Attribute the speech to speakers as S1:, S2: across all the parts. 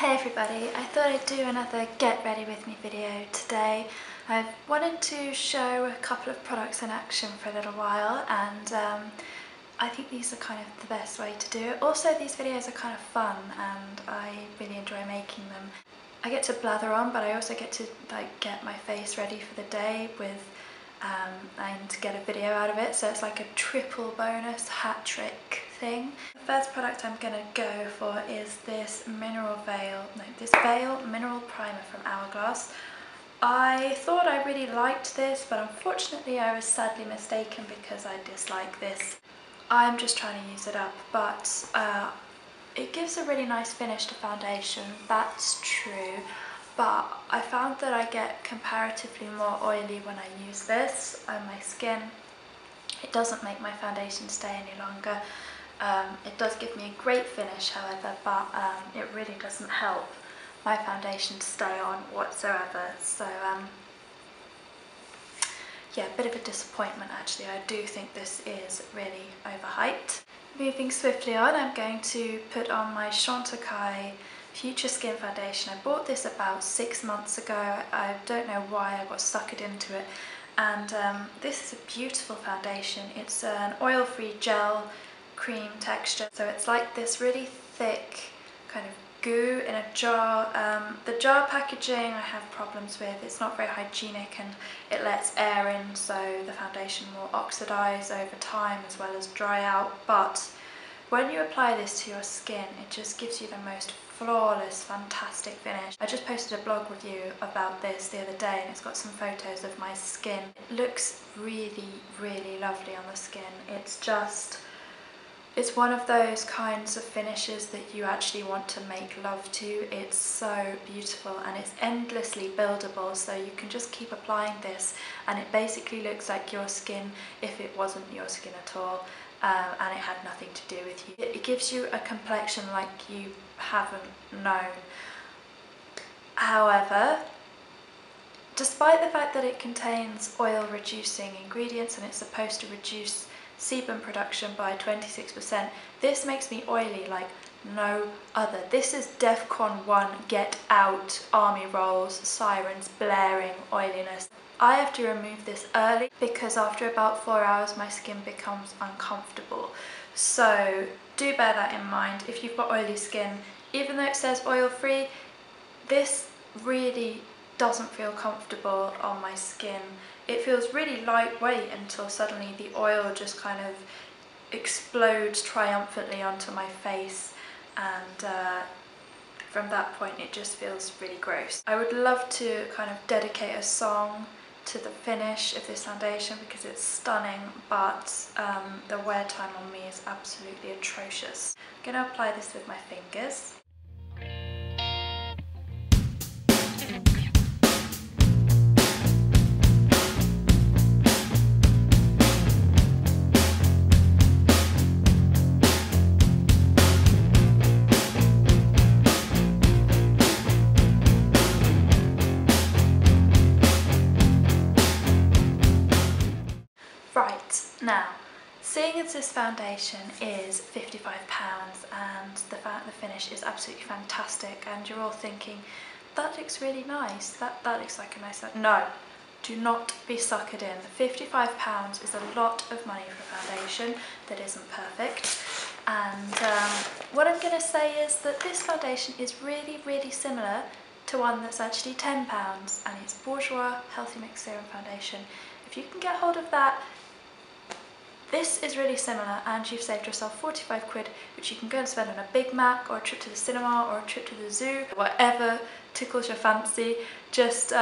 S1: Hey everybody, I thought I'd do another get ready with me video today. I've wanted to show a couple of products in action for a little while, and I think these are kind of the best way to do it. Also, these videos are kind of fun and I really enjoy making them. I get to blather on, but I also get to get my face ready for the day with and get a video out of it, so it's like a triple bonus hat trick thing. The first product I'm going to go for is this Veil Mineral Primer from Hourglass. I thought I really liked this, but unfortunately I was sadly mistaken because I dislike this. I'm just trying to use it up, but it gives a really nice finish to foundation, that's true. But I found that I get comparatively more oily when I use this on my skin. It doesn't make my foundation stay any longer. It does give me a great finish, however, but it really doesn't help my foundation to stay on whatsoever. So yeah, a bit of a disappointment actually. I do think this is really overhyped. Moving swiftly on, I'm going to put on my Chantecaille Future Skin foundation. I bought this about 6 months ago. I don't know why I got suckered into it, and this is a beautiful foundation. It's an oil-free gel cream texture, so it's like this really thick kind of goo in a jar. The jar packaging I have problems with. It's not very hygienic and it lets air in, so the foundation will oxidize over time as well as dry out. But when you apply this to your skin, it just gives you the most flawless, fantastic finish. I just posted a blog review about this the other day and it's got some photos of my skin. It looks really, really lovely on the skin. It's one of those kinds of finishes that you actually want to make love to. It's so beautiful and it's endlessly buildable, so you can just keep applying this and it basically looks like your skin if it wasn't your skin at all. And it had nothing to do with you. It gives you a complexion like you haven't known. However, despite the fact that it contains oil reducing ingredients and it's supposed to reduce sebum production by 26%, this makes me oily like no other. This is DEFCON 1 get out, army rolls, sirens blaring oiliness. I have to remove this early because after about 4 hours my skin becomes uncomfortable. So do bear that in mind if you've got oily skin. Even though it says oil free, this really doesn't feel comfortable on my skin. It feels really lightweight until suddenly the oil just kind of explodes triumphantly onto my face, and from that point it just feels really gross. I would love to kind of dedicate a song to the finish of this foundation because it's stunning, but the wear time on me is absolutely atrocious. I'm going to apply this with my fingers. Right, now, seeing as this foundation is £55 and the finish is absolutely fantastic, and you're all thinking, that looks really nice, that looks like a nice... No, do not be suckered in. £55 is a lot of money for a foundation that isn't perfect, and what I'm going to say is that this foundation is really, really similar to one that's actually £10, and it's Bourjois Healthy Mix Serum Foundation. If you can get hold of that, this is really similar, and you've saved yourself 45 quid, which you can go and spend on a Big Mac or a trip to the cinema or a trip to the zoo, whatever tickles your fancy. Just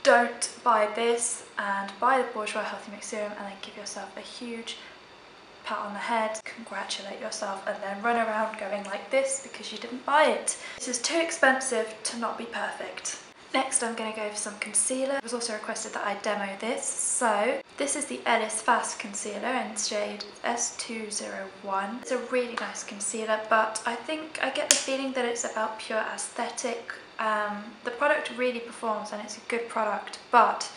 S1: don't buy this and buy the Bourjois Healthy Mix Serum and then give yourself a huge pat on the head, congratulate yourself, and then run around going like this because you didn't buy it. This is too expensive to not be perfect. Next I'm going to go for some concealer. It was also requested that I demo this, so this is the Ellis Faas concealer in shade S201. It's a really nice concealer, but I think I get the feeling that it's about pure aesthetic. The product really performs and it's a good product, but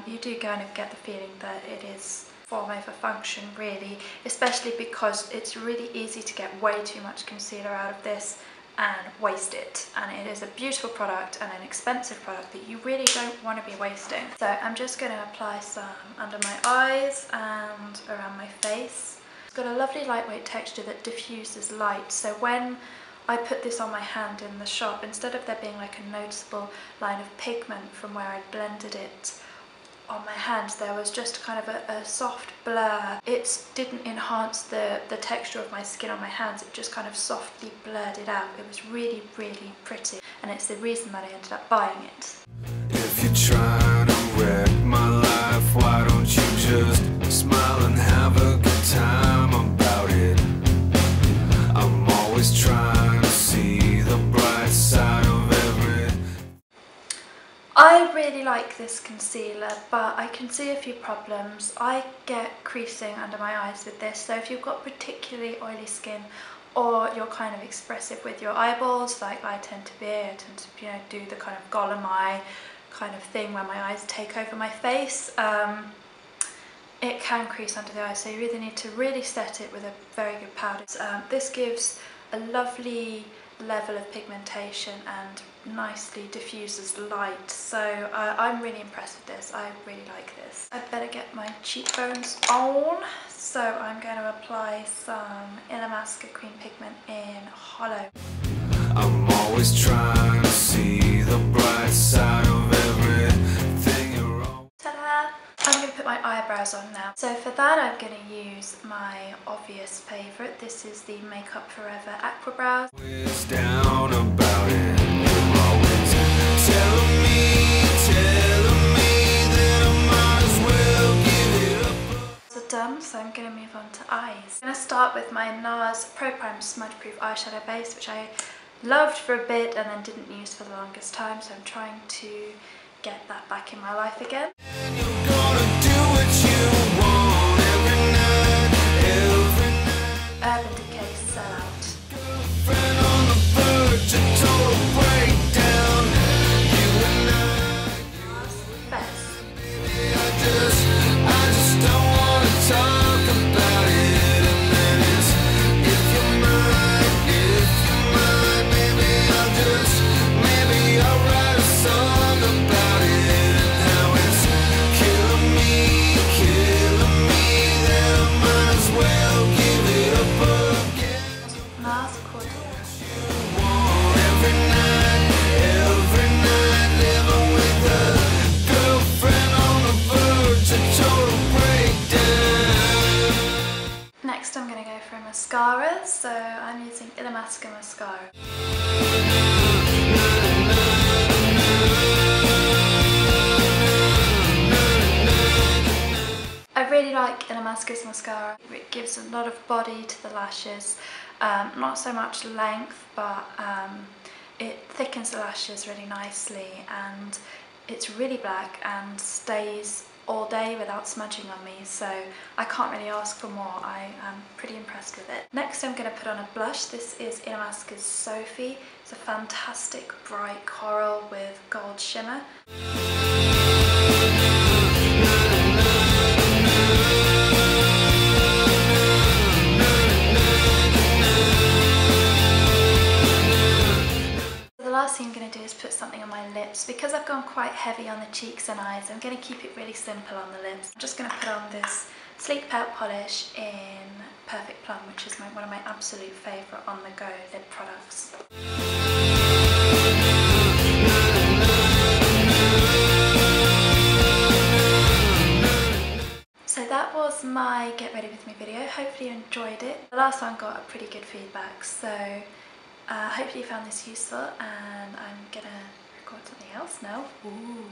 S1: you do kind of get the feeling that it is form over function really, especially because it's really easy to get way too much concealer out of this and waste it, and it is a beautiful product and an expensive product that you really don't want to be wasting. So I'm just going to apply some under my eyes and around my face. It's got a lovely lightweight texture that diffuses light, so when I put this on my hand in the shop, instead of there being like a noticeable line of pigment from where I blended it on my hands, there was just kind of a soft blur. It didn't enhance the texture of my skin on my hands, it just kind of softly blurred it out. It was really, really pretty, and it's the reason that I ended up buying it.
S2: If you're trying to wreck my life, why don't you just smile and have a good time about it? I'm always trying to see the bright side of everything.
S1: I really like this concealer, but I can see a few problems. I get creasing under my eyes with this, so if you've got particularly oily skin or you're kind of expressive with your eyeballs, like I tend to be, I tend to, you know, do the kind of golem eye kind of thing where my eyes take over my face, it can crease under the eyes, so you either need to really set it with a very good powder. This gives a lovely level of pigmentation and nicely diffuses light, so I'm really impressed with this. I really like this. I'd better get my cheekbones on, so I'm going to apply some Illamasqua cream pigment in Hollow.
S2: I'm always trying to see the bright side of everything you're wrong.
S1: Ta-da! I'm going to put my eyebrows on now. So for that I'm going to use my obvious favourite. This is the Makeup Forever Aquabrows.
S2: Always down about it. You're always telling me that I might as well give it up.
S1: So done, so I'm going to move on to eyes. I'm going to start with my NARS Pro Prime Smudgeproof eyeshadow base, which I loved for a bit and then didn't use for the longest time, so I'm trying to get that back in my life again.
S2: And you're gonna do what you want every night.
S1: Urban Decay Sellout.
S2: Girlfriend on the verge of total breakdown. You and
S1: NARS Fez.
S2: baby, I just don't wanna talk about it. And then it's if you're mine, baby, maybe I'll write a song about it. And how it's killing me, then I might as well give it up again.
S1: NARS Cordura.
S2: Every night, living with a girlfriend on the verge of total breakdown.
S1: Next I'm going to go for a mascara, so I'm using Illamasqua Masquara. I really like Illamasqua's mascara. It gives a lot of body to the lashes, not so much length, but it thickens the lashes really nicely, and it's really black and stays all day without smudging on me, so I can't really ask for more. I am pretty impressed with it. Next I'm going to put on a blush. This is Illamasqua's Sophie. It's a fantastic bright coral with gold shimmer. The last thing I'm going to do is put something on my lips. Because I've gone quite heavy on the cheeks and eyes, I'm going to keep it really simple on the lips. I'm just going to put on this Sleek Pout polish in Perfect Plum, which is one of my absolute favourite on-the-go lip products. So that was my Get Ready With Me video. Hopefully you enjoyed it. The last one got a pretty good feedback, so hopefully you found this useful, and I'm gonna record something else now. Ooh.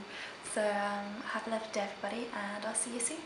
S1: So have a lovely day everybody, and I'll see you soon.